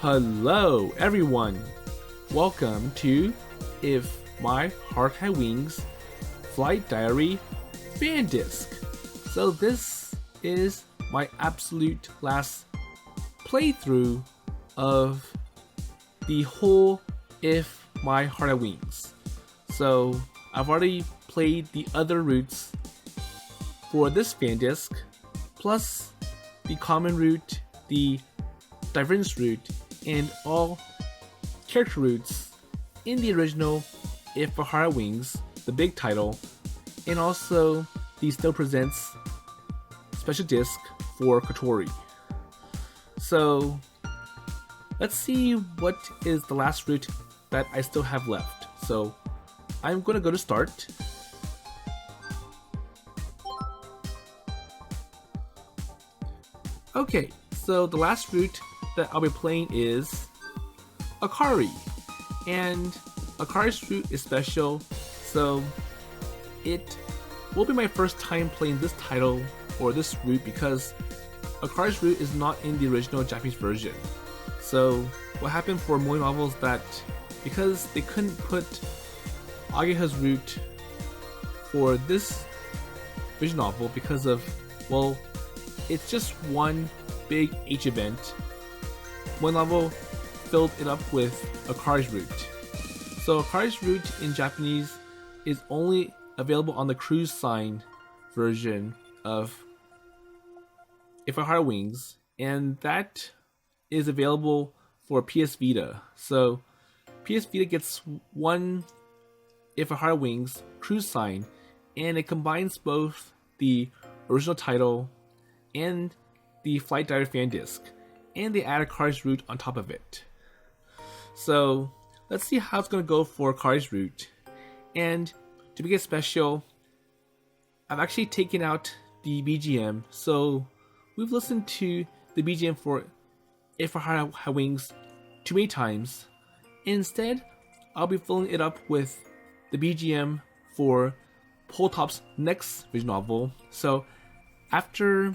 Hello everyone! Welcome to If My Heart Had Wings Flight Diary Fan Disc. So this is my absolute last playthrough of the whole If My Heart Had Wings. So I've already played the other routes for this fan disc, plus the common route, the divergence route, and all character routes in the original If My Heart Had Wings, the big title, and also the Still Presents special disc for Kotori. So let's see what is the last route that I still have left. So I'm going to go to start. Okay, so the last route that I'll be playing is Akari, and Akari's route is special, so it will be my first time playing this title or this route because Akari's route is not in the original Japanese version. So what happened for MoeNovel is that because they couldn't put Ageha's route for this visual novel because of, well, it's just one big H event, MoeNovel filled it up with Akari's route. So Akari's route in Japanese is only available on the cruise sign version of If My Heart Had Wings, and that is available for PS Vita. So PS Vita gets one If My Heart Had Wings cruise sign, and it combines both the original title and the Flight Diary fan disc, and they add Akari's route on top of it. So let's see how it's going to go for Akari's route. And to make it special, I've actually taken out the BGM, so we've listened to the BGM for If My Heart Had Wings too many times. Instead, I'll be filling it up with the BGM for Poltop's next visual novel. So after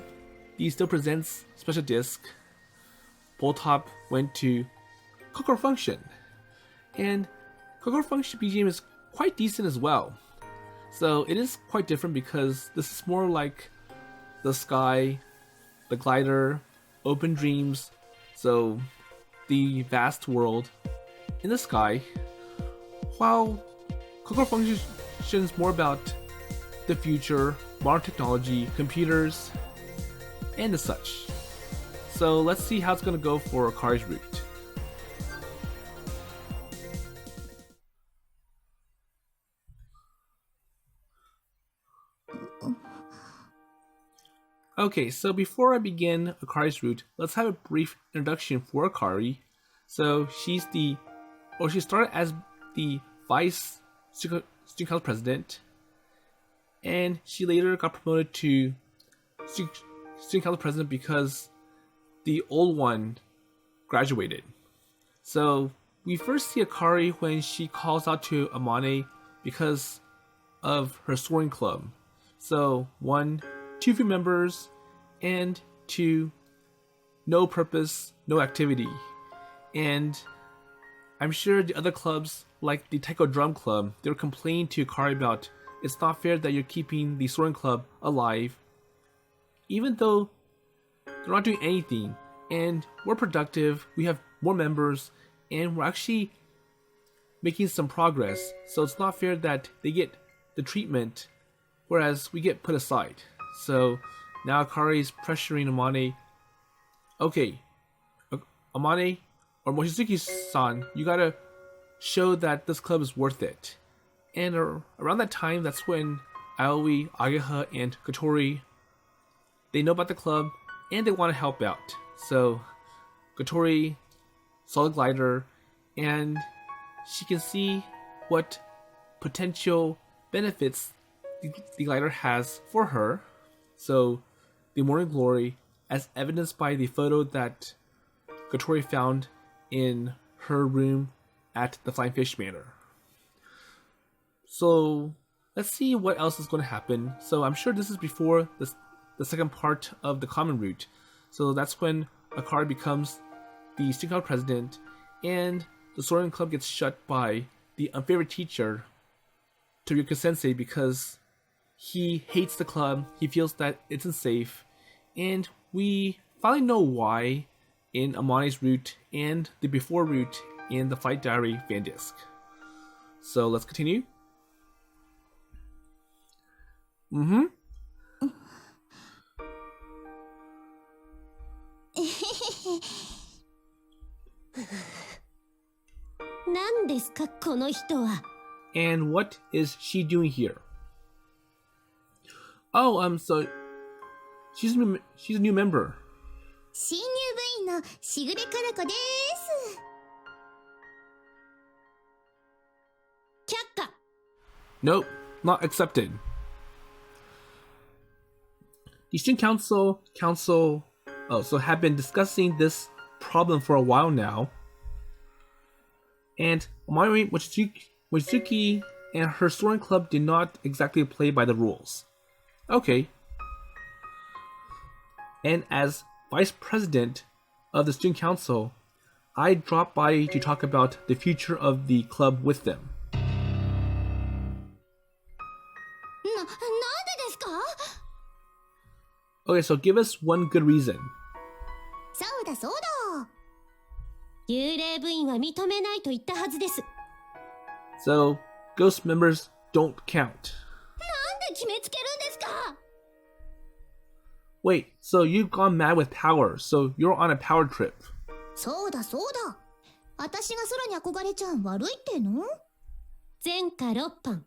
the Still Presents special disc, Poltop went to Kokoro Function, and Kokoro Function BGM is quite decent as well. So it is quite different because this is more like the sky, the glider, open dreams, so the vast world in the sky, while Kokoro Function is more about the future, modern technology, computers, and the such. So let's see how it's going to go for Akari's route. Okay, so before I begin Akari's route, let's have a brief introduction for Akari. So she started as the vice student council president, and she later got promoted to student council president because the old one graduated. So we first see Akari when she calls out to Amane because of her Soaring Club. So 1, 2 few members, and 2, no purpose, no activity. And I'm sure the other clubs, like the Taiko Drum Club, they were complaining to Akari about it's not fair that you're keeping the Soaring Club alive, even though they're not doing anything, and we're productive, we have more members, and we're actually making some progress, so it's not fair that they get the treatment, whereas we get put aside. So now Akari is pressuring Amane, okay, Amane, or Mochizuki-san, you gotta show that this club is worth it. And around that time, that's when Aoi, Ageha, and Kotori, they know about the club, and they want to help out. So Kotori saw the glider, and she can see what potential benefits the glider has for her. So the morning glory, as evidenced by the photo that Kotori found in her room at the Flying Fish Manor. So let's see what else is going to happen. So I'm sure this is before the second part of the common route. So that's when Akari becomes the student club president, and the Soaring Club gets shut by the unfavorite teacher, Toryuka Sensei, because he hates the club, he feels that it's unsafe, and we finally know why in Amane's route and the before route in the Fight Diary fan disc. So let's continue. 何ですかこの人は。 And what is she doing here? Oh, so she's a new member. 新入部員のしぐれかなこです。却下。 Nope, not accepted. The student council have been discussing this problem for a while now. And Amane Mochizuki and her Soaring Club did not exactly play by the rules. Okay. And as vice president of the student council, I dropped by to talk about the future of the club with them. なんでですか？ Okay, so give us one good reason. そうだそうだ。幽霊部員は認めないと言ったはずです。 So, ghost members don't count. なんで決めつけるんですか？ Wait, so you've gone mad with power, so you're on a power trip. そうだそうだ。私が空に憧れちゃ悪いっての？前科6犯。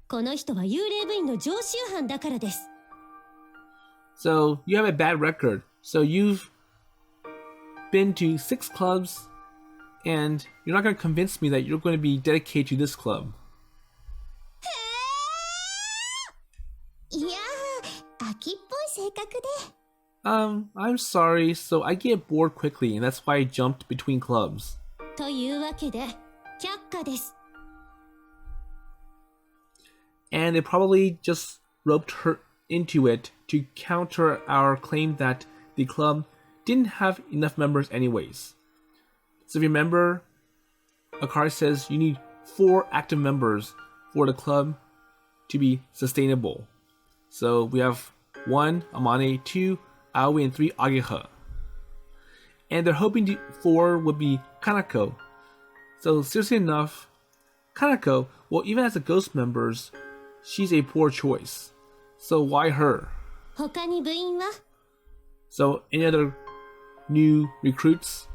この人は幽霊部員の常習犯だからです。 So, you have a bad record. So you've been to 6 clubs, and you're not going to convince me that you're going to be dedicated to this club. いやー、飽きっぽい性格で。I'm sorry, so I get bored quickly, and that's why I jumped between clubs. というわけで、却下です。 And they probably just roped her into it to counter our claim that the club didn't have enough members anyways. So if you remember, Akari says you need 4 active members for the club to be sustainable. So we have 1 Amane, 2 Aoi, and 3 Ageha. And they're hoping 4 would be Kanako. So seriously enough, Kanako, well, even as a ghost members, she's a poor choice. So why her? 他に部員は？ So any other new recruits?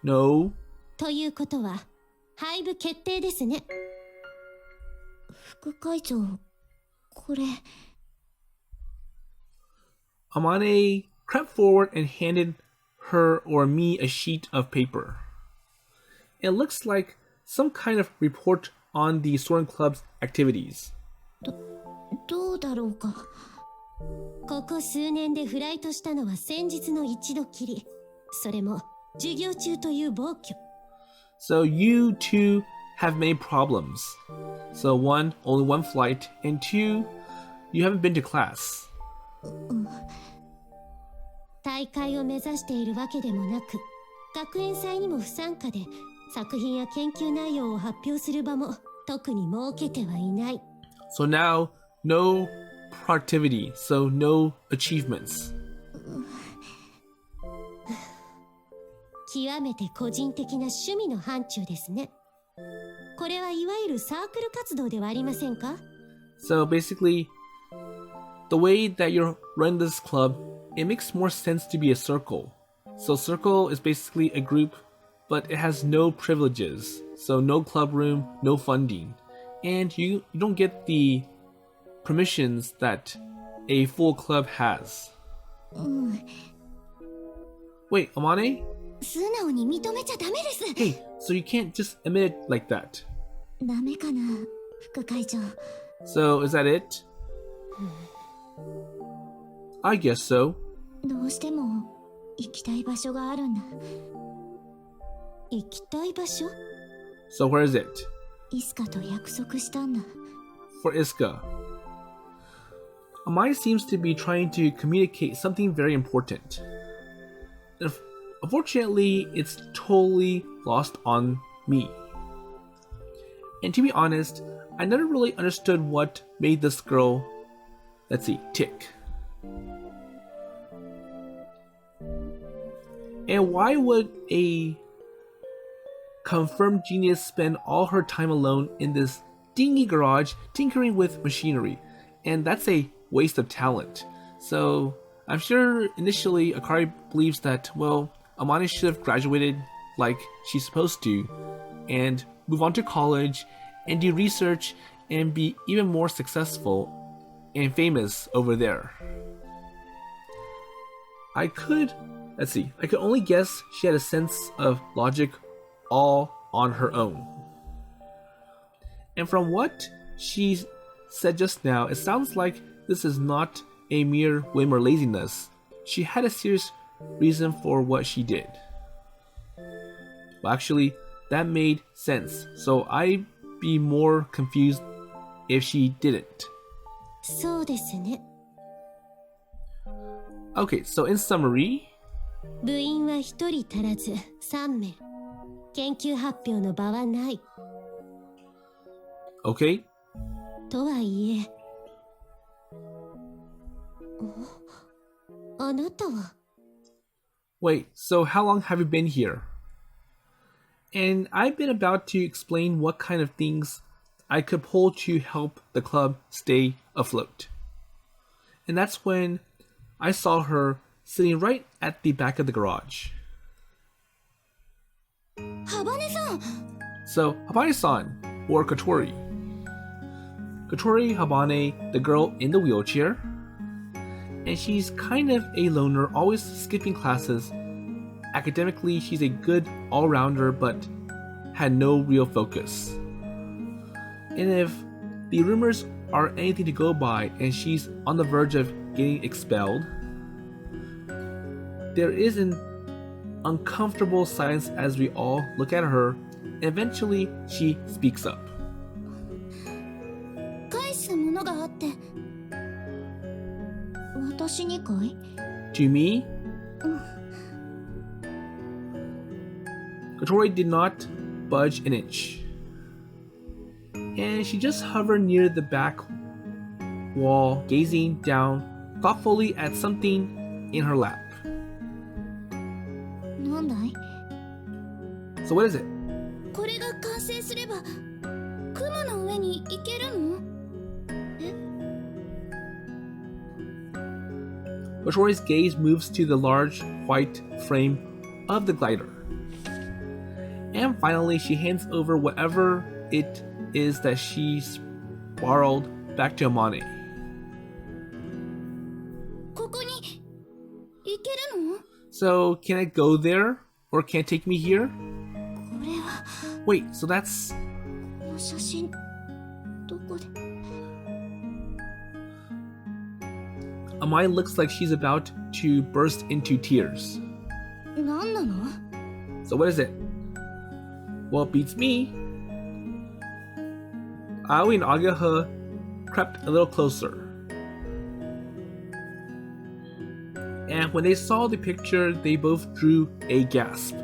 No. ということは、廃部決定ですね。副会長、これ。Amane crept forward and handed her or me a sheet of paper. It looks like some kind of report on the Soaring Club's activities. どうだろうか。ここ数年でフライトしたのは先日の一度きり。それも授業中という暴挙。So you two have many problems. So 1, only 1 flight, and 2, you haven't been to class. 大会を目指しているわけでもなく、学園祭にも不参加で、作品や研究内容を発表する場も特に設けてはいない。So now, no productivity, so no achievements. 極めて個人的な趣味の範疇ですね。これはいわゆるサークル活動ではありませんか？ So basically, the way that you're running this club, it makes more sense to be a circle. So circle is basically a group, but it has no privileges. So no club room, no funding. And you don't get the permissions that a full club has. Wait, Amane? 素直に認めちゃダメです。 Hey, so you can't just admit it like that. ダメかな、副会長。 So is that it? I guess so. どうしても行きたい場所があるんだ。行きたい場所？ So where is it? イスカと約束したんだ。 For Iska. Amane seems to be trying to communicate something very important. unfortunately, it's totally lost on me. And to be honest, I never really understood what made this girl, tick. And why would a confirmed genius spend all her time alone in this dingy garage tinkering with machinery? And that's a waste of talent. So I'm sure initially Akari believes that, well, Amane should have graduated like she's supposed to and move on to college and do research and be even more successful and famous over there. I could only guess she had a sense of logic all on her own. And from what she said just now, it sounds like this is not a mere whim or laziness. She had a serious reason for what she did. Well, actually, that made sense. So I'd be more confused if she didn't. そうですね。 Okay, so in summary, 部員は一人足らず3名。研究発表の場はない。 okay, とはいえ。あなたは wait, so how long have you been here? And I've been about to explain what kind of things I could pull to help the club stay afloat. And that's when I saw her sitting right at the back of the garage. ハバネさん So, Habane-san, or Kotori. Kotori Habane, the girl in the wheelchair. And she's kind of a loner, always skipping classes. Academically, she's a good all-rounder, but had no real focus. And if the rumors are anything to go by, and she's on the verge of getting expelled, there is an uncomfortable silence as we all look at her, and eventually she speaks up. 返すものがあって。私にかい To me, Kotori did not budge an inch. And she just hovered near the back wall, gazing down thoughtfully at something in her lap. なんだい So what is it? これが完成すれば雲の上に行けるの Kotori's gaze moves to the large white frame of the glider. And finally, she hands over whatever it is that she's borrowed back to Amane. ここに行けるの So, can I go there? Or can it take me here? これは Wait, so that's... この写真どこで Amane looks like she's about to burst into tears. 何なの So what is it? Well, it beats me. Aoi and Ageha crept a little closer. And when they saw the picture, they both drew a gasp.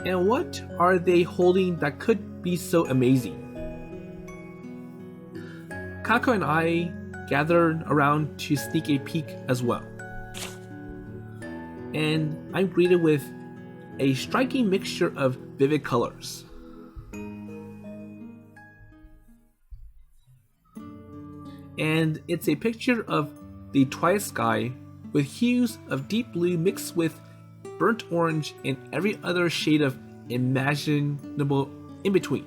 And what are they holding that could be so amazing? Kanako and I gathered around to sneak a peek as well. And I'm greeted with a striking mixture of vivid colors. And it's a picture of the twilight sky with hues of deep blue mixed with burnt orange and every other shade of imaginable in between.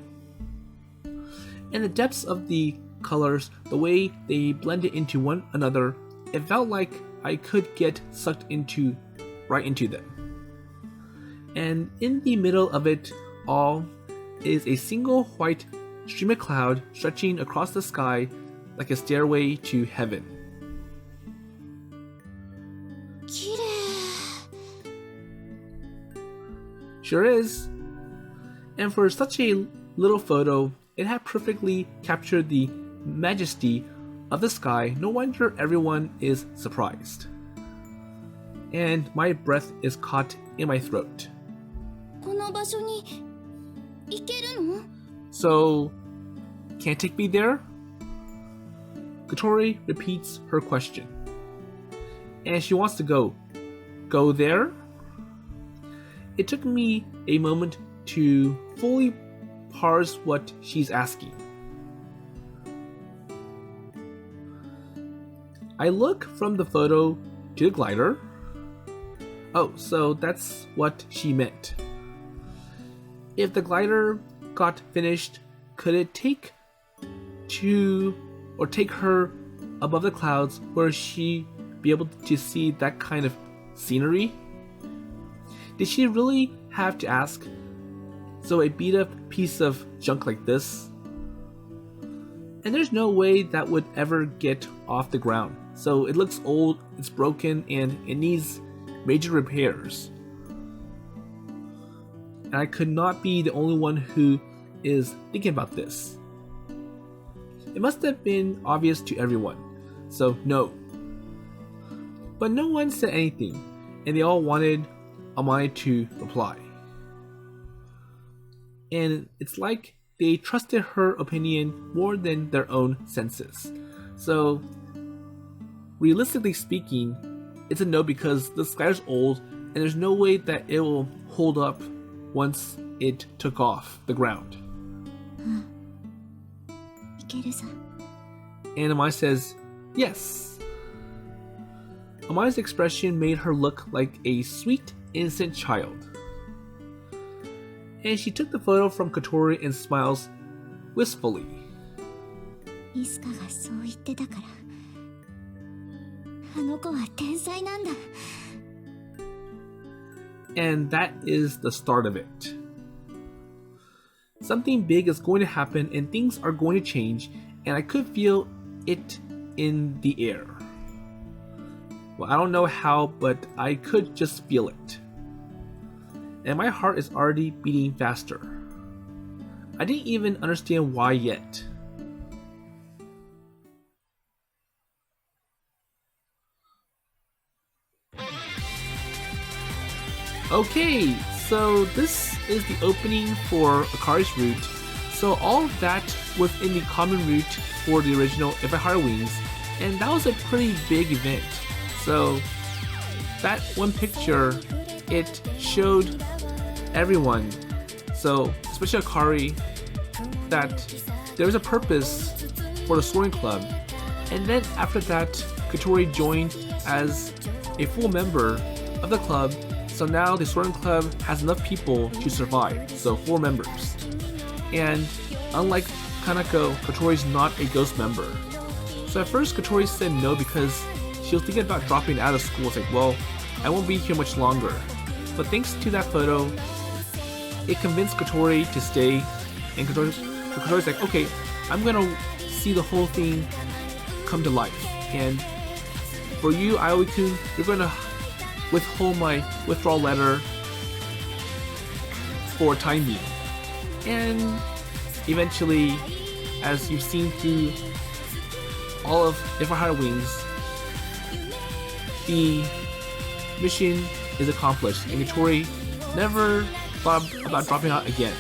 And the depths of the colors, the way they blended into one another, it felt like I could get sucked right into them. And in the middle of it all is a single white stream of cloud stretching across the sky like a stairway to heaven. 綺麗 Sure is. And for such a little photo, it had perfectly captured the majesty of the sky. No wonder everyone is surprised. and my breath is caught in my throat. この場所に行けるの? So, can't take me there? Kotori repeats her question. And she wants to go. Go there? It took me a moment to fully parse what she's asking. I look from the photo to the glider. Oh, so that's what she meant. If the glider got finished, could it take her above the clouds where she be able to see that kind of scenery? Did she really have to ask? So a beat up piece of junk like this? And there's no way that would ever get off the ground. So it looks old, it's broken, and it needs major repairs. And I could not be the only one who is thinking about this. It must have been obvious to everyone, so no. But no one said anything, and they all wanted Amane to reply. And it's like they trusted her opinion more than their own senses. So, realistically speaking, it's a no because the glider's old and there's no way that it will hold up once it took off the ground. And Amane says, yes. Amane's expression made her look like a sweet, innocent child. And she took the photo from Kotori and smiles wistfully. And that is the start of it. Something big is going to happen and things are going to change, and I could feel it in the air. Well, I don't know how, but I could just feel it. And my heart is already beating faster. I didn't even understand why yet. Okay, so this is the opening for Akari's route. So all of that was in the common route for the original If I Hire Wings, and that was a pretty big event. So that one picture, it showed everyone, so especially Akari, that there was a purpose for the Soaring Club. And then after that, Kotori joined as a full member of the club. So now the Soaring Club has enough people to survive, so 4 members. And unlike Kanako, Kotori's not a ghost member. So at first Kotori said no because she was thinking about dropping out of school. It's like, well, I won't be here much longer. But thanks to that photo, it convinced Kotori to stay, and Kotori's like, okay, I'm gonna see the whole thing come to life. And for you, Aoi-kun, you're gonna withhold my withdrawal letter for a time being. And eventually, as you've seen through all of If I Hire Wings, the mission is accomplished, and Kotori never thought about dropping out again.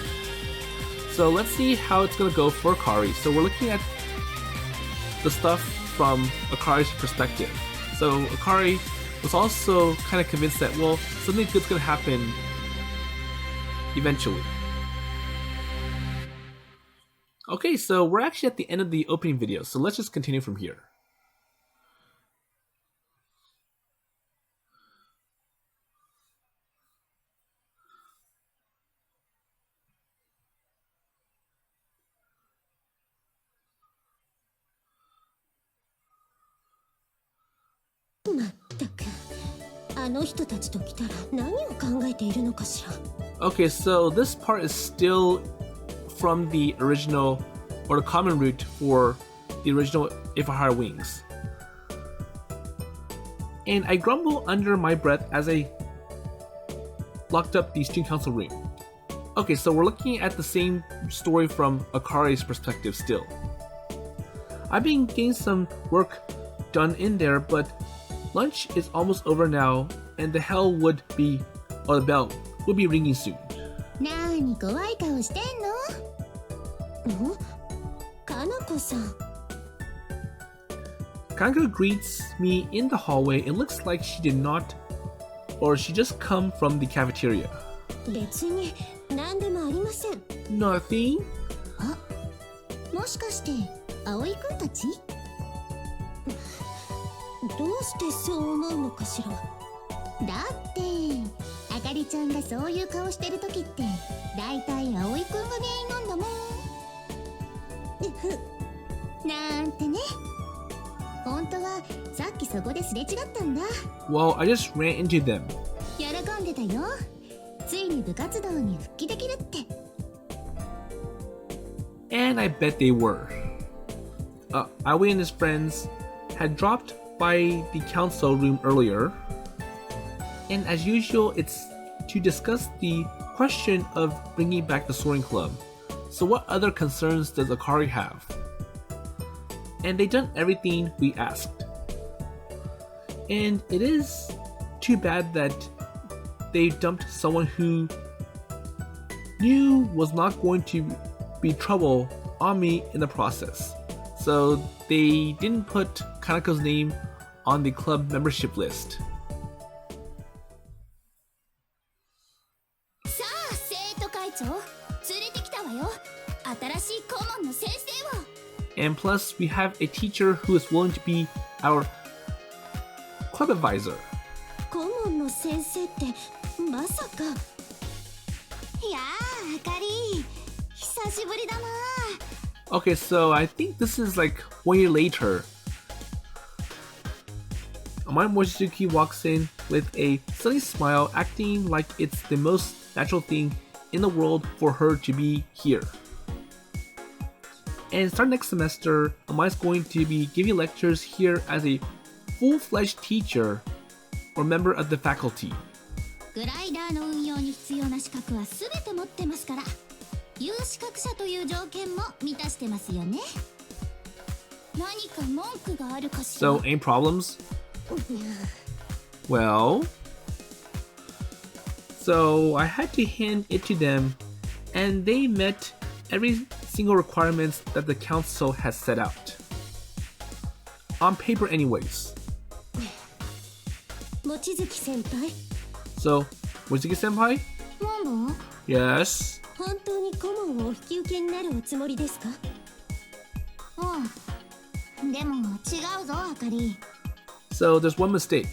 So let's see how it's gonna go for Akari. So we're looking at the stuff from Akari's perspective. So Akari was also kind of convinced that, well, something good's gonna happen eventually. Okay, so we're actually at the end of the opening video, so let's just continue from here. Okay, so this part is still from the original, or the common route for the original If I Hire Wings. And I grumble under my breath as I locked up the student council room. Okay, so we're looking at the same story from Akari's perspective still. I've been getting some work done in there, but lunch is almost over now, and the bell would be ringing soon. なーに怖い顔してんの？かなこさん。Kanako greets me in the hallway. It looks like she did not, or she just come from the cafeteria. 別に何でもありません。Nothing? あ、もしかして葵くんたち？どうしてそう思うのかしら。だってあかりちゃんがそういう顔してる時ってだいたい葵くんが原因なんだもん。なんてね。本当はさっきそこですれ違ったんだ。Well, I just ran into them. 喜んでたよ。ついに部活動に復帰できるって。And I bet they were. Aoi and his friends had dropped by the council room earlier. And as usual, it's to discuss the question of bringing back the Soaring Club. So what other concerns does Akari have? And they done everything we asked. And it is too bad that they dumped someone who knew was not going to be trouble on me in the process. So they didn't put Kanako's name on the club membership list. さあ、生徒会長、連れてきたわよ。新しい顧問の先生を。And plus, we have a teacher who is willing to be our club advisor. 顧問の先生ってまさか。いやー、あかり、久しぶりだな。Okay, so I think this is like 1 year later. Amane Mochizuki walks in with a sunny smile, acting like it's the most natural thing in the world for her to be here. And starting next semester, Amane's going to be giving lectures here as a full-fledged teacher or member of the faculty. グライダーの運用に必要な資格はすべて持ってますから、有資格者という条件も満たしてますよね。何か文句があるかしら。So, any problems? Well, so I had to hand it to them, and they met every single requirements that the council has set out. On paper anyways. 望月先輩。So, Mochizuki senpai? モンボ Yes? 本当に顧問をお引き受けになるおつもりですか？うん。でも違うぞ、あかり。So, there's one mistake.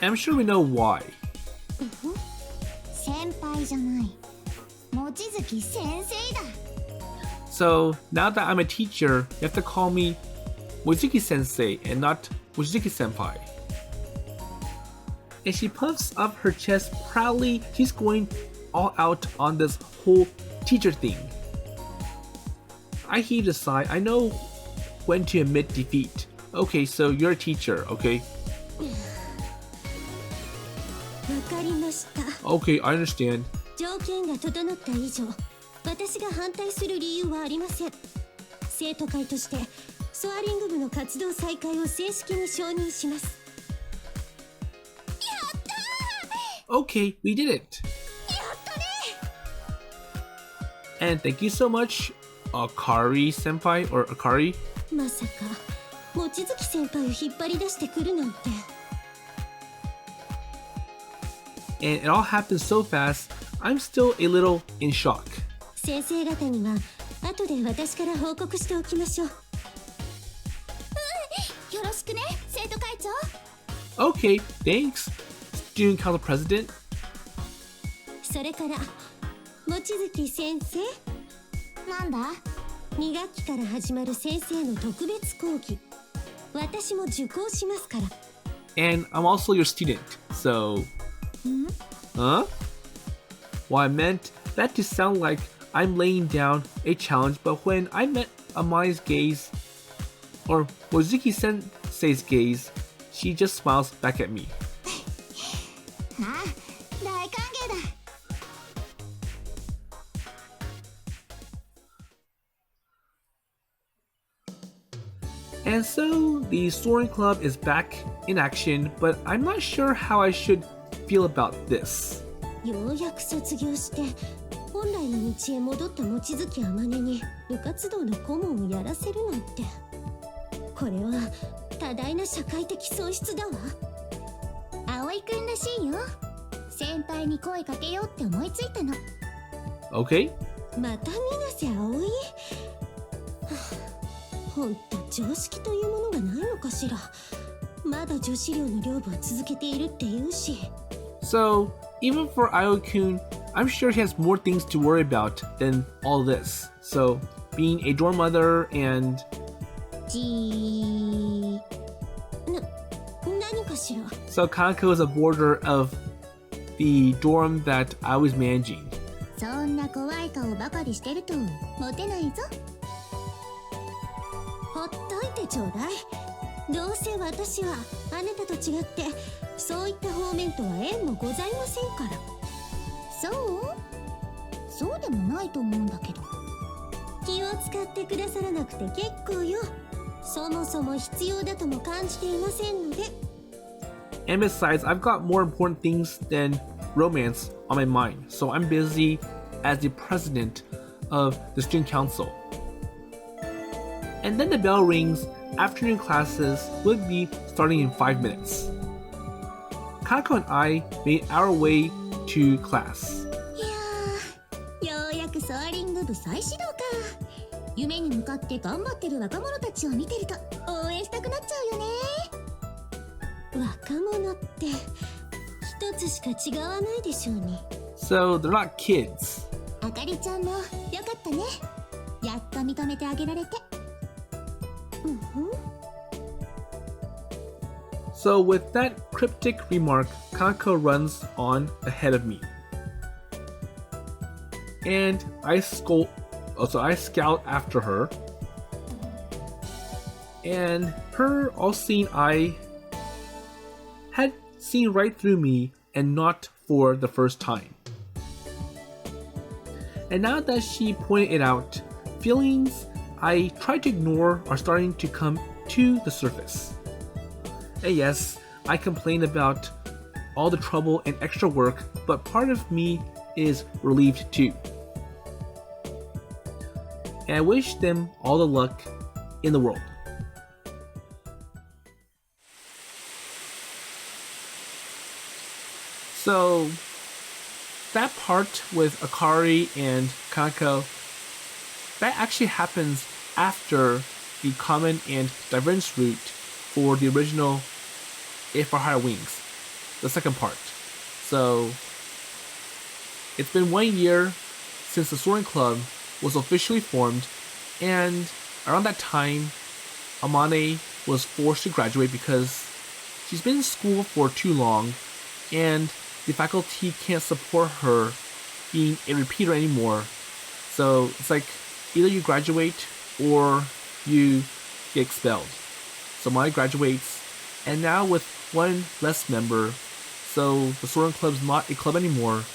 I'm sure we know why. 先輩じゃない。望月先生だ。So, now that I'm a teacher, you have to call me Mochizuki sensei and not Mochizuki senpai. And she puffs up her chest proudly. She's going all out on this whole teacher thing. I heaved a sigh. I know when to admit defeat. Okay, so you're a teacher, okay? わかりました。Okay, I understand. 条件が整った以上、私が反対する理由はありません。生徒会としてソアリング部の活動再開を正式に承認します。やったー！ Okay, we did it. やったね！ And thank you so much, Akari senpai or Akari. まさか望月先輩を引っ張り出してくるなんて。And it all happened so fast, I'm still a little in shock. 先生方には後で私から報告しておきましょう。よろしくね、生徒会長。 Okay, thanks, Student Council President. それから望月先生。なんだ？2学期から始まる先生の特別講義、私も受講しますから。 And I'm also your student, so... Huh? Well, I meant that to sound like I'm laying down a challenge, but when I met Amane's gaze, or Mochizuki sensei's gaze, she just smiles back at me. ああ、大歓迎だ。And so the Soaring Club is back in action, but I'm not sure how I should feel about this. ようやく卒業して本来の道へ戻った望月天音に部活動の顧問をやらせるなんて、これは多大な社会的損失だわ。葵くんらしいよ。先輩に声かけようって思いついたの。 Okay? また水瀬葵？ほんと常識というものがないのかしら。まだ女子寮の寮部は続けているって言うし。 So, even for Aoi-kun, I'm sure he has more things to worry about than all this. So, being a dorm mother and... 何かしら。 So Kanako is a boarder of the dorm that I was managing. そんな怖い顔ばかりしてるとモテないぞ。ほっといてちょうだい。どうせ私はあなたと違ってそういった方面とは縁もございませんから。そうでもないと思うんだけど。気を使ってくださらなくて結構よ。そもそも必要だとも感じていませんので。 And besides, I've got more important things than romance on my mind, so I'm busy as the president of the student council. And then the bell rings. Afternoon classes would be starting in 5 minutes. Kanako and I made our way to class. いやー、ようやくソアリング部再始動か。夢に向かって頑張ってる若者たちを見てると応援したくなっちゃうよね。若者って一つしか違わないでしょうに。 So they're not kids. あかりちゃんもよかったね。やっと認めてあげられて。So with that cryptic remark, Kanako runs on ahead of me. And I scout after her. And her all-seeing eye had seen right through me, and not for the first time. And now that she pointed it out, feelings I tried to ignore are starting to come to the surface. And yes, I complain about all the trouble and extra work, but part of me is relieved too. And I wish them all the luck in the world. So that part with Akari and Kanako, that actually happens after the common and divergence route for the original If for Higher Wings, the second part. So it's been 1 year since the Soaring Club was officially formed, and around that time, Amane was forced to graduate because she's been in school for too long, and the faculty can't support her being a repeater anymore. So it's like either you graduate or you get expelled. So Amane graduates, and now with one less member, so the Soaring Club's not a club anymore,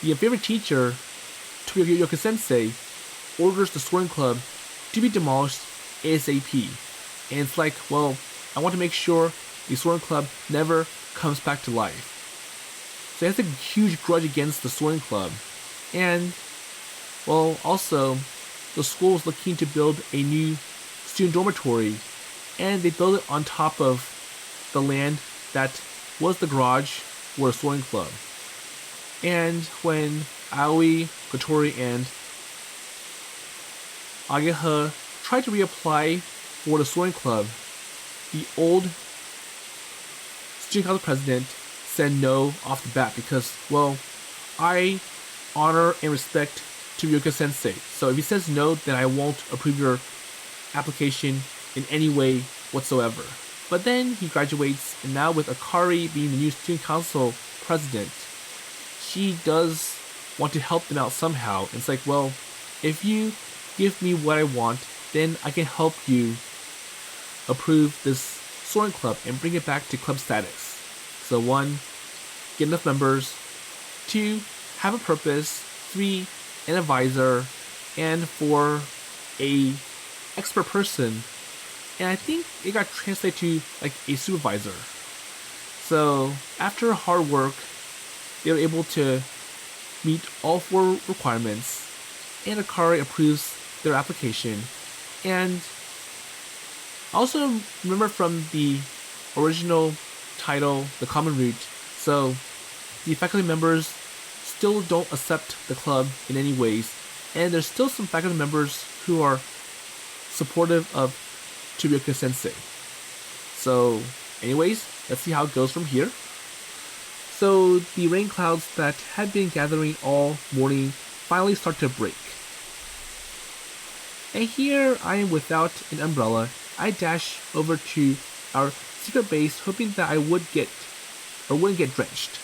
the favorite teacher, Toyoyoka Sensei, orders the Soaring Club to be demolished ASAP. And it's like, well, I want to make sure the Soaring Club never comes back to life. So he has a huge grudge against the Soaring Club. And, well, also, the school was looking to build a new student dormitory, and they built it on top of the land that was the garage for a Soaring Club. And when Aoi, Kotori, and Ageha tried to reapply for the Soaring Club, the old student council president said no off the bat because, well, I honor and respect Toyoyoka Sensei. So if he says no, then I won't approve your application in any way whatsoever. But then he graduates, and now with Akari being the new student council president, she does want to help them out somehow. And it's like, well, if you give me what I want, then I can help you approve this Soaring Club and bring it back to club status. So 1, get enough members. 2, have a purpose. 3, an advisor. And 4, a expert person and I think it got translated to like a supervisor. So after hard work, they were able to meet all 4 requirements, and Akari approves their application. And I also remember from the original title, The Common Root, so the faculty members still don't accept the club in any ways, and there's still some faculty members who are supportive of Tobioka Sensei. So anyways, let's see how it goes from here. So the rain clouds that had been gathering all morning finally start to break. And here I am without an umbrella. I dash over to our secret base hoping that I wouldn't get drenched.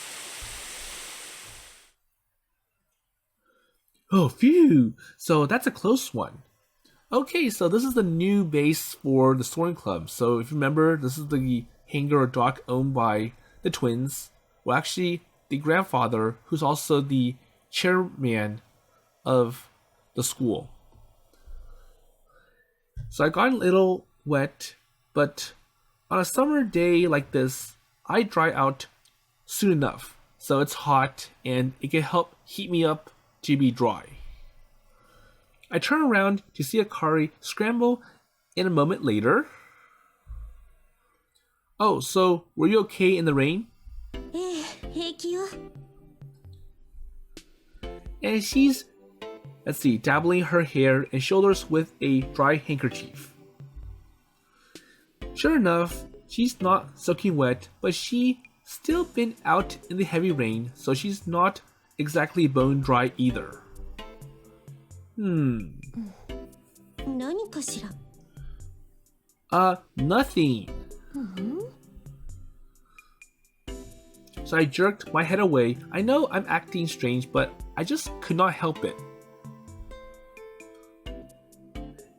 Oh, phew! So that's a close one. Okay, so this is the new base for the Soaring Club. So if you remember, this is the hangar or dock owned by the twins. Well, actually, the grandfather, who's also the chairman of the school. So I got a little wet, but on a summer day like this, I dry out soon enough. So it's hot and it can help heat me up to be dry. I turn around to see Akari scramble, and a moment later... Oh, so were you okay in the rain? And she's, dabbling her hair and shoulders with a dry handkerchief. Sure enough, she's not soaking wet, but she's still been out in the heavy rain, so she's not exactly bone dry either. Nothing. So I jerked my head away. I know I'm acting strange, but I just could not help it.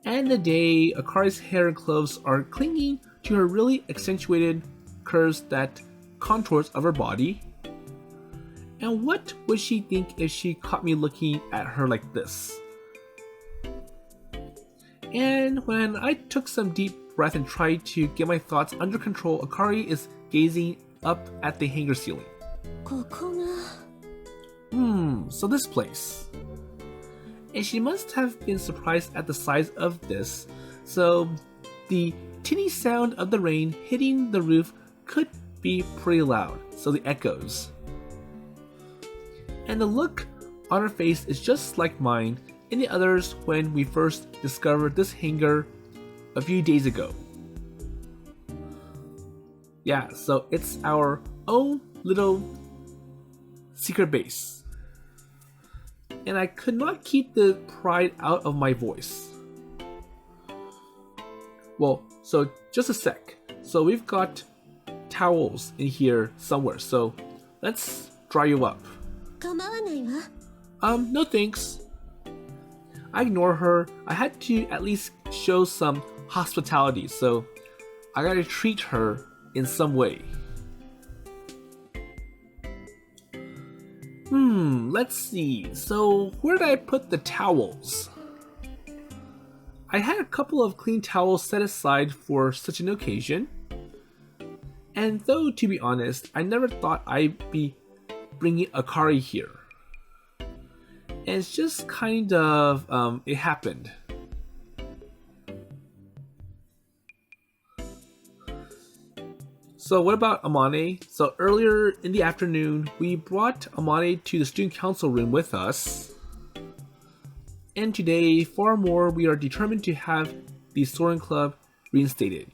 And the day, Akari's hair and clothes are clinging to her really accentuated curves that contours of her body. And what would she think if she caught me looking at her like this? And when I took some deep breath and tried to get my thoughts under control, Akari is gazing up at the hangar ceiling. So this place. And she must have been surprised at the size of this, so the tinny sound of the rain hitting the roof could be pretty loud, so the echoes. And the look on her face is just like mine and the others when we first discovered this hangar a few days ago. Yeah, so it's our own little secret base. And I could not keep the pride out of my voice. Well, so just a sec. So we've got towels in here somewhere, so let's dry you up. No thanks. I ignore her. I had to at least show some hospitality, so I gotta treat her in some way. Let's see. So where did I put the towels? I had a couple of clean towels set aside for such an occasion. And though, to be honest, I never thought I'd be bringing Akari here. And it's just kind of, it happened. So what about Amane? So earlier in the afternoon, we brought Amane to the student council room with us. And today, far more, we are determined to have the Soaring Club reinstated.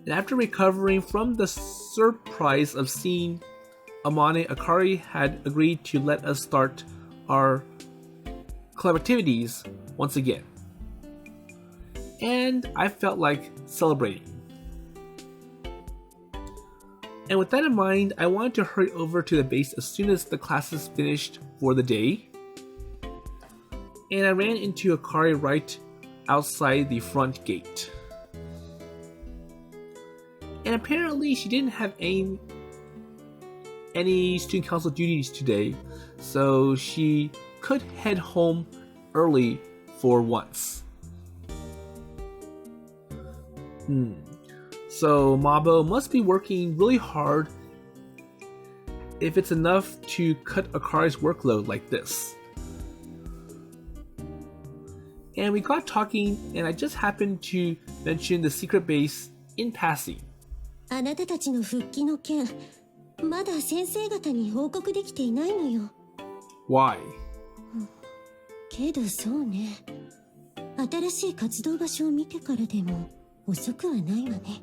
And after recovering from the surprise of seeing Amane, Akari had agreed to let us start our club activities once again. And I felt like celebrating. And with that in mind, I wanted to hurry over to the base as soon as the classes finished for the day. And I ran into Akari right outside the front gate. And apparently she didn't have any student council duties today, so she could head home early for once. So Mabo must be working really hard if it's enough to cut Akari's workload like this. And we got talking, and I just happened to mention the secret base in passing. あなたたちの復帰の件、まだ先生方に報告できていないのよ。Why? けどそうね。新しい活動場所を見てからでも遅くはないわね。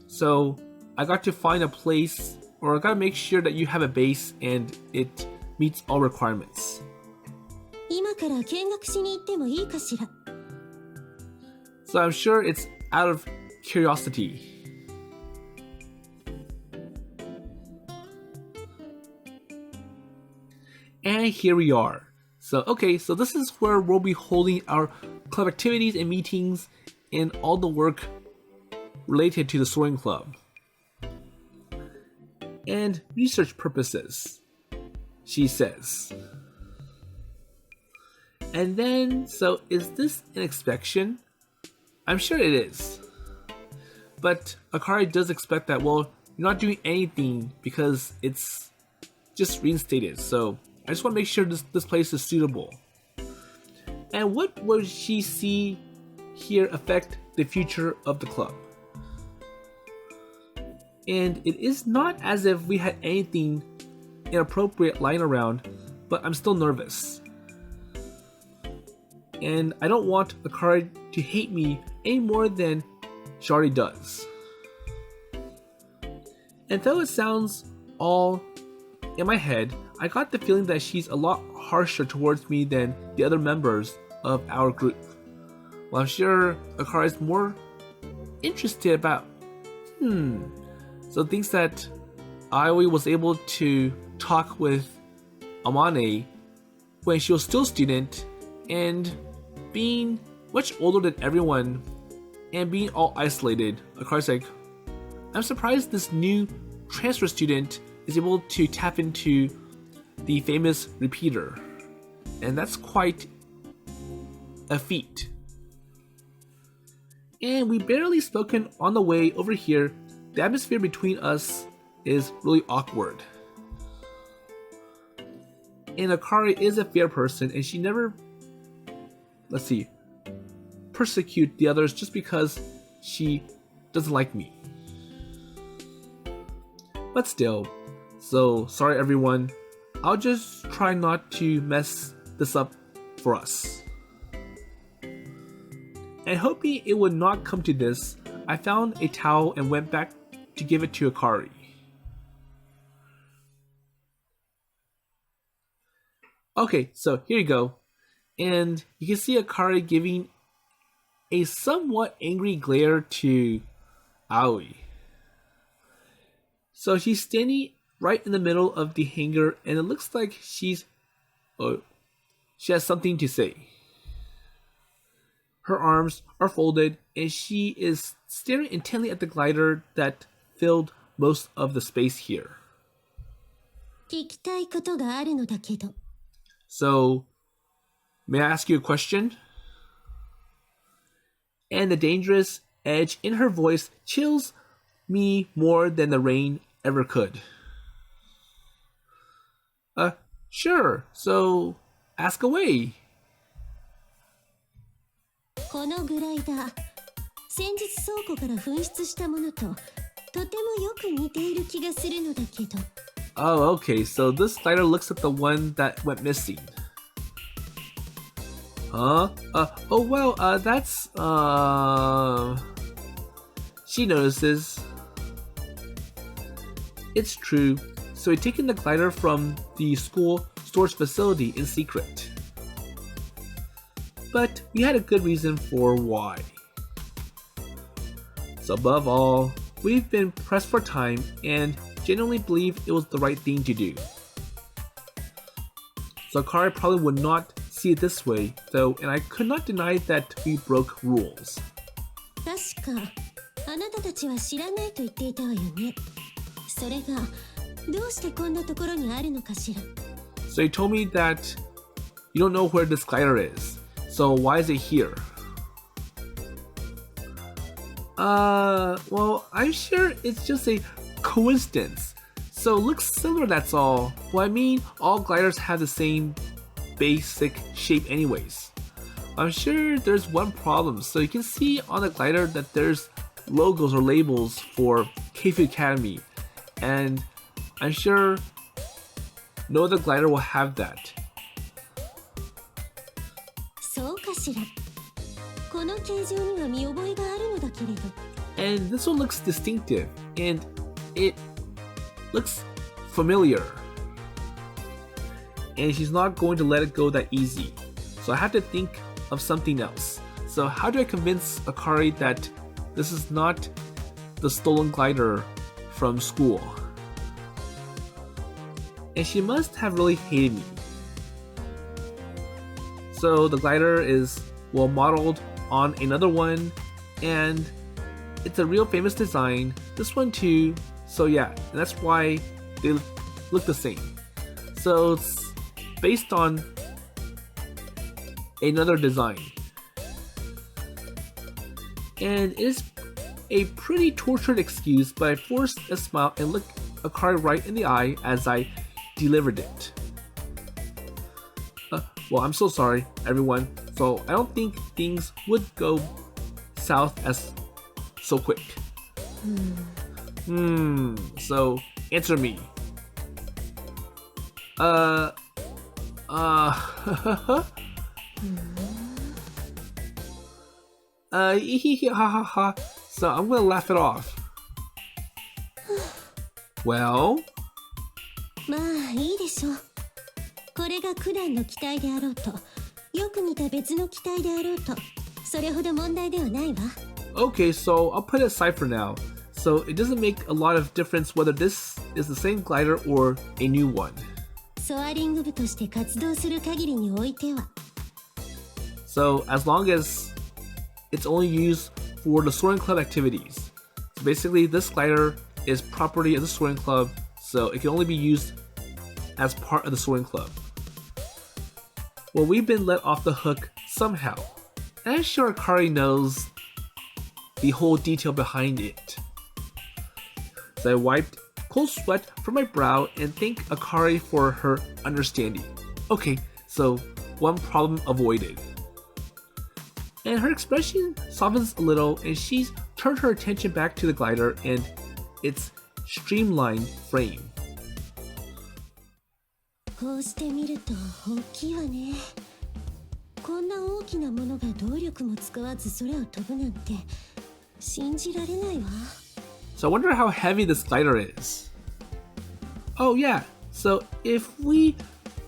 So, I got to find a place, or I gotta make sure that you have a base and it meets all requirements. 今から見学しに行ってもいいかしら。So I'm sure it's out of curiosity. And here we are. So this is where we'll be holding our club activities and meetings and all the work related to the Soaring Club. And research purposes, she says. And then, so is this an inspection? I'm sure it is. But Akari does expect that, well, you're not doing anything because it's just reinstated. So I just want to make sure this place is suitable. And what would she see here affect the future of the club? And it is not as if we had anything inappropriate lying around, but I'm still nervous. And I don't want Akari to hate me any more than she already does. And though it sounds all in my head, I got the feeling that she's a lot harsher towards me than the other members of our group. Well, I'm sure Akari's more interested about, so thinks that Aoi was able to talk with Amane when she was still a student, and being much older than everyone and being all isolated. Akari's like, I'm surprised this new transfer student is able to tap into the famous repeater, and that's quite a feat. And we barely spoken on the way over here. The atmosphere between us is really awkward. And Akari is a fair person, and she never, persecute the others just because she doesn't like me. But still, so sorry everyone. I'll just try not to mess this up for us. And hoping it would not come to this, I found a towel and went back to give it to Akari. Okay, so here you go. And you can see Akari giving a somewhat angry glare to Aoi. So she's standing right in the middle of the hangar, and it looks like she has something to say. Her arms are folded, and she is staring intently at the glider that filled most of the space here. 聞きたいことがあるのだけど。So, may I ask you a question? And the dangerous edge in her voice chills me more than the rain ever could. Sure. So, ask away. このグライダー、先日倉庫から紛失したものととてもよく似ている気がするのだけど。Oh, okay. So this glider looks at the one that went missing. Huh? That's, she notices. It's true. So he'd taken the glider from the school storage facility in secret. But we had a good reason for why. So above all, we've been pressed for time and genuinely believe it was the right thing to do. So Akari probably would not see it this way, though, and I could not deny that we broke rules. 確か、あなたたちは知らないと言っていたわよね。それがどうしてこんなところにあるのかしら。So he told me that you don't know where this glider is. So why is it here? Well, I'm sure it's just a coincidence. So it looks similar, that's all. Well, I mean, all gliders have the same basic shape anyways. I'm sure there's one problem. So you can see on the glider that there's logos or labels for Keifu Academy. And I'm sure no other glider will have that. そうかしら。この形状には見覚えがあるのだけれど。And this one looks distinctive, and it looks familiar. And she's not going to let it go that easy. So I have to think of something else. So how do I convince Akari that this is not the stolen glider from school? And she must have really hated me. So the glider is well modeled on another one, and it's a real famous design. This one too. So yeah, and that's why they look the same. So it's based on another design. And it is a pretty tortured excuse, but I forced a smile and looked Akari right in the eye as I delivered it. Well, I'm so sorry, everyone. So I don't think things would go south as so quick. So answer me. So I'm gonna laugh it off. Well? まあいいでしょう。これが苦難の機体であろうと、よく似た別の機体であろうと、それほど問題ではないわ。Okay, so I'll put it aside for now. So it doesn't make a lot of difference whether this is the same glider or a new one. ソアリング部として活動する限りにおいては。So as long as it's only used for the Soaring Club activities. So basically this glider is property of the Soaring Club, so it can only be used as part of the Soaring Club. Well, we've been let off the hook somehow. And I'm sure Akari knows the whole detail behind it. So I wiped cold sweat from my brow and thanked Akari for her understanding. Okay, so one problem avoided. And her expression softens a little and she's turned her attention back to the glider and its streamlined frame. こうして見ると大きいわね。こんな大きなものが動力も使わず空を飛ぶなんて信じられないわ。So I wonder how heavy this glider is. Oh yeah, so if we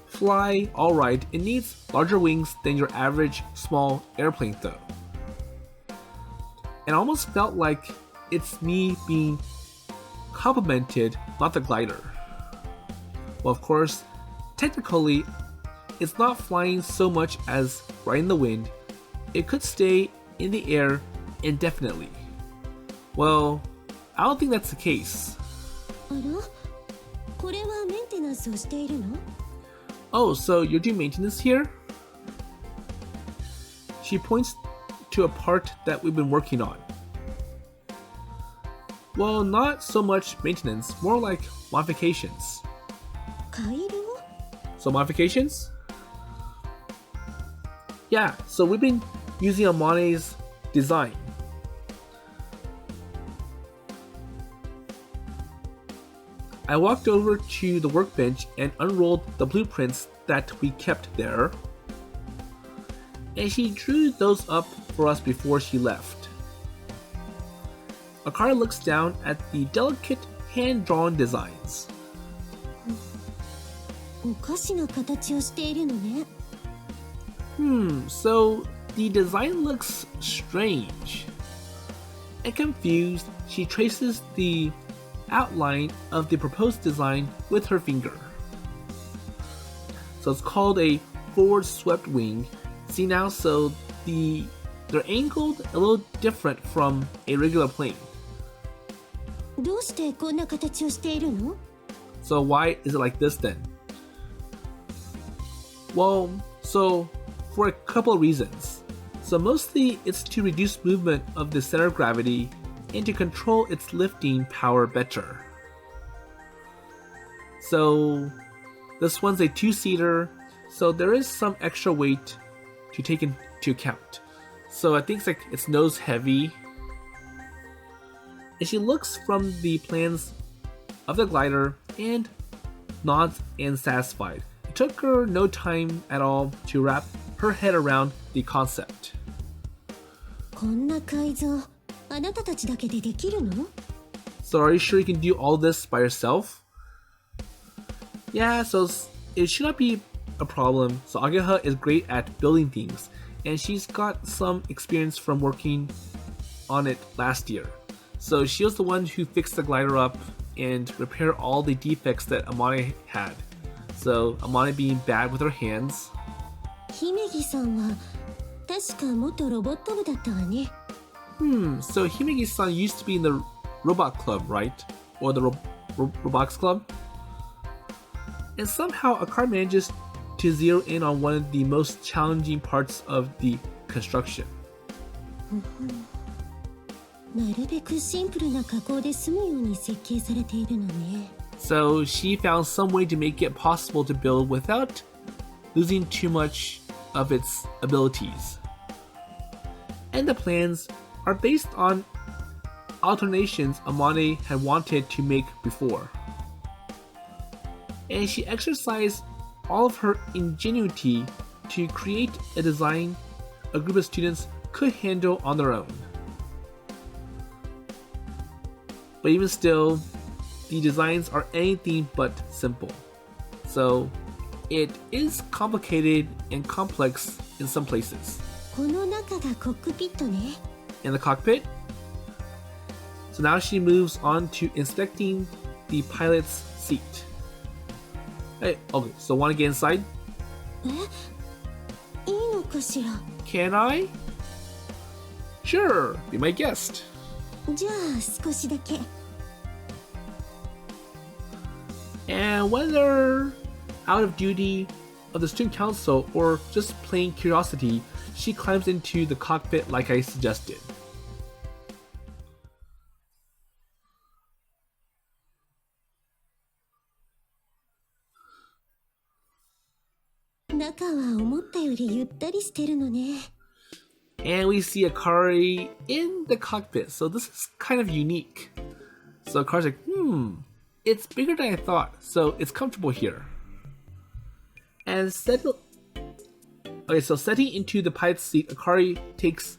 fly alright, it needs larger wings than your average small airplane though. And I almost felt like it's me being complimented, not the glider. Well, of course, technically, it's not flying so much as riding the wind. It could stay in the air indefinitely. Well, I don't think that's the case. あら、これはメンテナンスをしているの? Oh, so you're doing maintenance here? She points to a part that we've been working on. Well, not so much maintenance, more like modifications. 改良? So modifications? Yeah, so we've been using Amane's design. I walked over to the workbench and unrolled the blueprints that we kept there. And she drew those up for us before she left. Akari looks down at the delicate hand-drawn designs. おかしな形をしているのね。So the design looks strange. And confused, she traces the outline of the proposed design with her finger. So it's called a forward swept wing. See now, so they're angled a little different from a regular plane. どうしてこんな形をしているの? So why is it like this then? Well, so for a couple of reasons. So mostly it's to reduce movement of the center of gravity and to control its lifting power better. So this one's a 2-seater, so there is some extra weight to take into account. So I think it's nose heavy. And she looks from the plans of the glider and nods and satisfied. It took her no time at all to wrap her head around the concept. こんな改造、あなたたちだけでできるの? So are you sure you can do all this by yourself? Yeah, so it should not be a problem. So Ageha is great at building things, and she's got some experience from working on it last year. So she was the one who fixed the glider up and repaired all the defects that Amane had. So Amane being bad with her hands. 姫木さんは確か元ロボット部だったわね。So Himegi-san used to be in the robot club, right? Or the robotics club? And somehow Akari manages to zero in on one of the most challenging parts of the construction. なるべくシンプルな加工で済むように設計されているのね。So she found some way to make it possible to build without losing too much of its abilities. And the plans are based on alternations Amane had wanted to make before. And she exercised all of her ingenuity to create a design a group of students could handle on their own. But even still, the designs are anything but simple. So it is complicated and complex in some places. この中がコックピットね。In the cockpit. So now she moves on to inspecting the pilot's seat. Hey, okay, so wanna get inside? いいのかしら? Can I? Sure, be my guest. じゃあ少しだけ。And whether out of duty of the student council or just plain curiosity, she climbs into the cockpit like I suggested. And we see Akari in the cockpit, so this is kind of unique. So Akari's like, it's bigger than I thought, so it's comfortable here. And setting into the pilot's seat, Akari takes,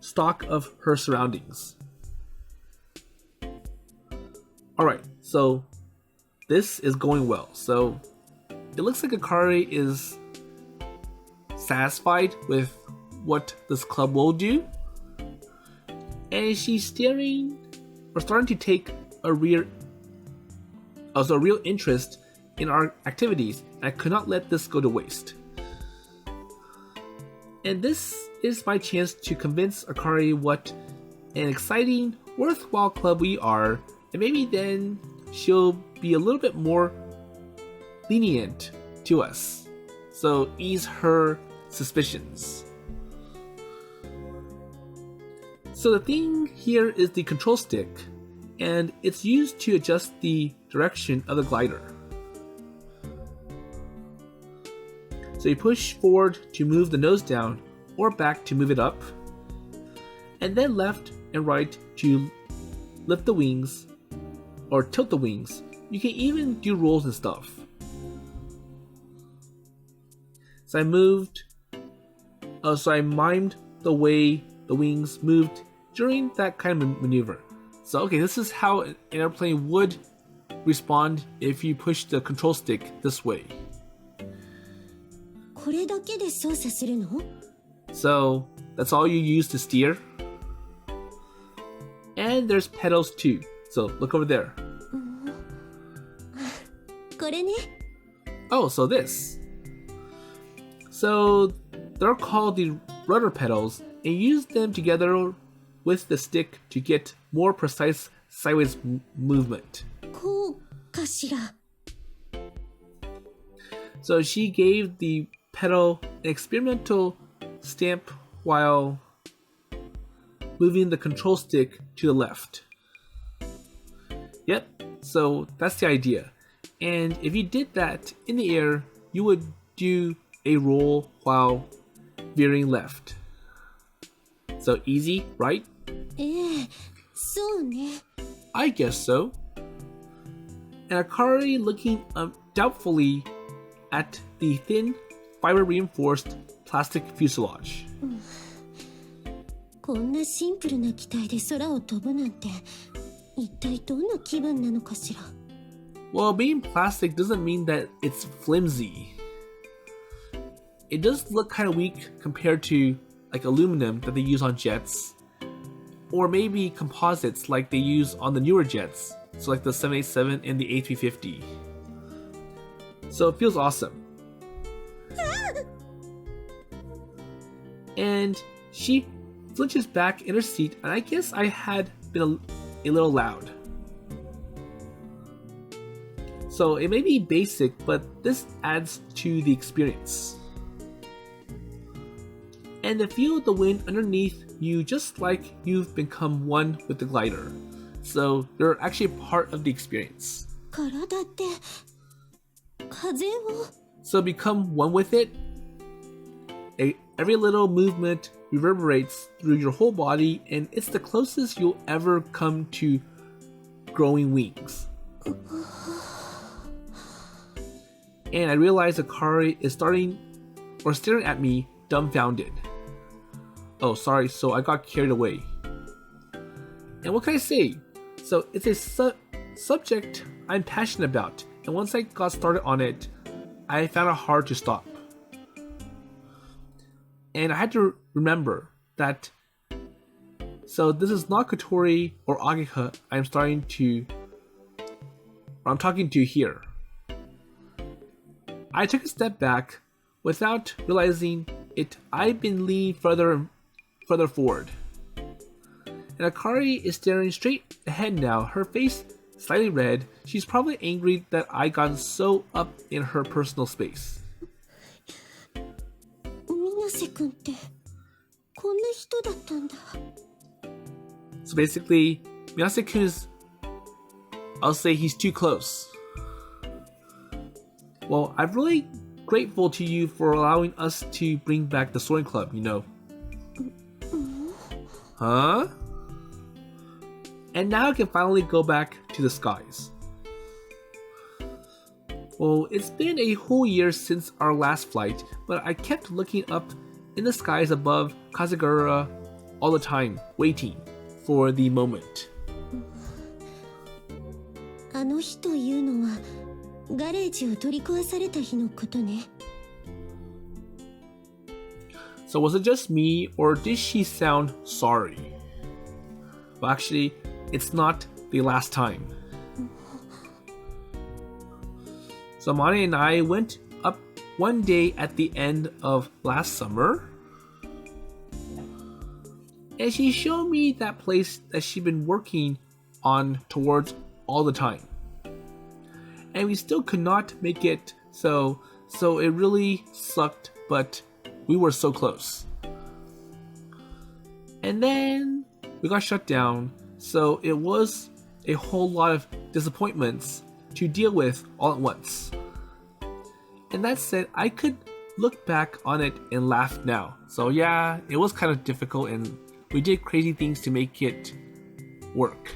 stock of her surroundings. Alright, so this is going well. So it looks like Akari is satisfied with what this club will do. And she's starting to take a real interest in our activities. I could not let this go to waste. And this is my chance to convince Akari what an exciting, worthwhile club we are, and maybe then she'll be a little bit more lenient to us. So ease her suspicions. So the thing here is the control stick, and it's used to adjust the direction of the glider. So you push forward to move the nose down, or back to move it up, and then left and right to lift the wings, or tilt the wings. You can even do rolls and stuff. So I mimed the way the wings moved during that kind of maneuver. So okay, this is how an airplane would respond if you push the control stick this way. これだけで操作するの? So that's all you use to steer. And there's pedals too. So look over there. これね. Oh, so this. So they're called the rudder pedals, and you use them together with the stick to get more precise sideways movement. こうかしら? So she gave the pedal an experimental stamp while moving the control stick to the left. Yep, so that's the idea. And if you did that in the air, you would do a roll while veering left. So easy, right? そうね。 I guess so. And Akari looking doubtfully at the thin, fiber-reinforced plastic fuselage. こんなシンプルな機体で空を飛ぶなんて、一体どんな気分なのかしら。Well, being plastic doesn't mean that it's flimsy. It does look kind of weak compared to like aluminum that they use on jets, or maybe composites like they use on the newer jets, so like the 787 and the A350. So it feels awesome. And she flinches back in her seat, and I guess I had been a little loud. So it may be basic, but this adds to the experience. And the feel of the wind underneath you, just like you've become one with the glider. So you're actually a part of the experience. 体って風を So become one with it. Every little movement reverberates through your whole body, and it's the closest you'll ever come to growing wings. And I realize Akari is staring at me, dumbfounded. Oh, sorry, so I got carried away. And what can I say? So it's a subject I'm passionate about, and once I got started on it, I found it hard to stop. And I had to remember that, so this is not Kotori or Ageha I'm talking to here. I took a step back without realizing it. I've been leaning further forward. And Akari is staring straight ahead now, her face slightly red. She's probably angry that I got so up in her personal space. 水瀬くんってこんな人だったんだ。 So basically, Minase-kun is, I'll say he's too close. Well, I'm really grateful to you for allowing us to bring back the Soaring Club, you know. Huh? And now I can finally go back to the skies. Well, it's been a whole year since our last flight, but I kept looking up in the skies above Kazagura all the time, waiting for the moment. あの日というのはガレージを取り壊された日のことね。 So was it just me, or did she sound sorry? Well, actually, it's not the last time. So Amane and I went up one day at the end of last summer, and she showed me that place that she'd been working on towards all the time. And we still could not make it, so it really sucked, but we were so close. And then we got shut down, so it was a whole lot of disappointments to deal with all at once. And that said, I could look back on it and laugh now. So yeah, it was kind of difficult, and we did crazy things to make it work.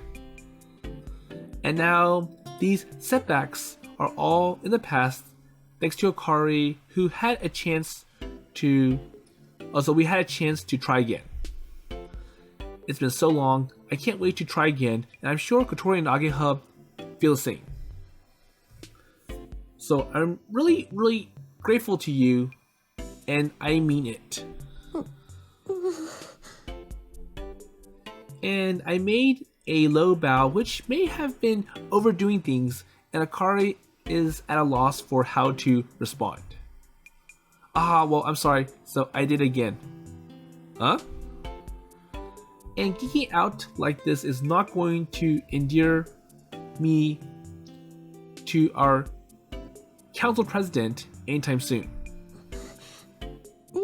And now these setbacks are all in the past, thanks to Akari, who had a chance to... Also, we had a chance to try again. It's been so long, I can't wait to try again, and I'm sure Kotori and Ageha feel the same. So I'm really, really grateful to you, and I mean it. And I made a low bow, which may have been overdoing things, and Akari is at a loss for how to respond. Well, I'm sorry, so I did again. Huh? And geeking out like this is not going to endear me to our council president anytime soon.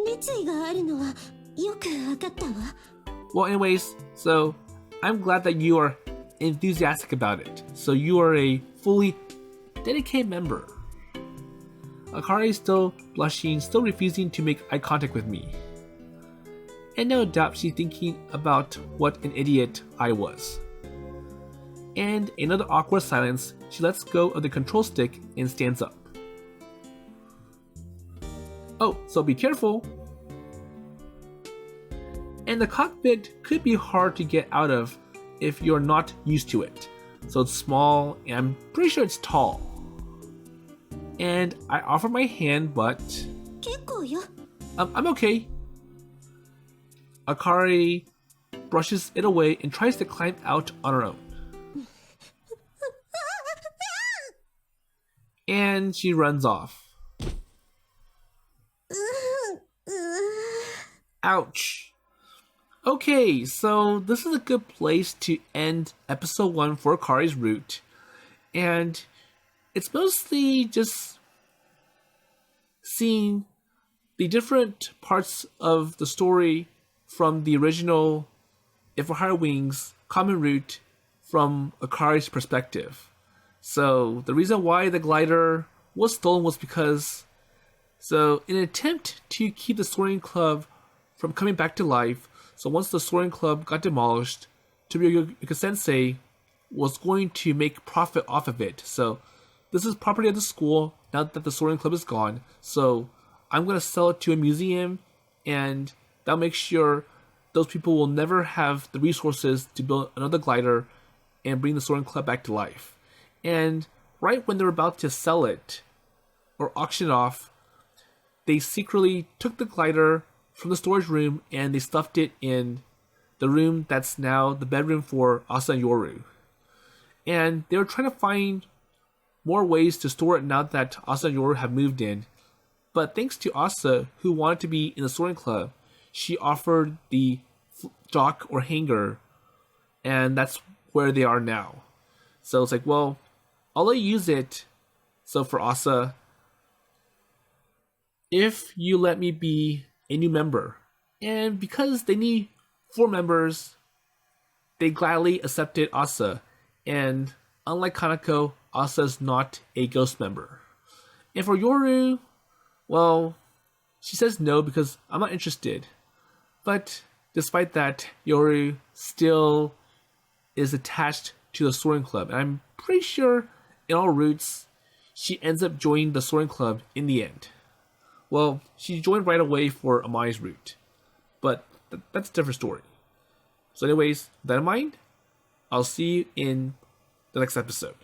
熱意があるのはよくわかったわ。 Well, anyways, So I'm glad that you are enthusiastic about it. So you are a fully dedicated member. Akari is still blushing, still refusing to make eye contact with me. And no doubt she's thinking about what an idiot I was. And another awkward silence, she lets go of the control stick and stands up. Oh, so be careful. And the cockpit could be hard to get out of if you're not used to it. So it's small and I'm pretty sure it's tall. And I offer my hand, but I'm okay. Akari brushes it away and tries to climb out on her own. And she runs off. Ouch. Okay, so this is a good place to end episode 1 for Akari's route. And it's mostly just seeing the different parts of the story from the original If For Higher Wings common route from Akari's perspective. So the reason why the glider was stolen was because, so in an attempt to keep the Soaring Club from coming back to life, so once the Soaring Club got demolished, Tobuyuka Sensei was going to make profit off of it. So this is property of the school now that the Soaring Club is gone. So I'm going to sell it to a museum, and that'll make sure those people will never have the resources to build another glider and bring the Soaring Club back to life. And right when they're about to sell it or auction it off, they secretly took the glider from the storage room and they stuffed it in the room that's now the bedroom for Asa and Yoru. And they were trying to find more ways to store it now that Asa and Yoru have moved in. But thanks to Asa, who wanted to be in the Soaring Club, she offered the dock or hangar, and that's where they are now. So it's like, well, I'll let you use it. So for Asa, if you let me be a new member. And because they need 4 members, they gladly accepted Asa. And unlike Kanako, Asa's not a ghost member. And for Yoru, well, she says no because I'm not interested. But despite that, Yoru still is attached to the Soaring Club. And I'm pretty sure in all routes, she ends up joining the Soaring Club in the end. Well, she joined right away for Amane's route. But that's a different story. So anyways, with that in mind, I'll see you in the next episode.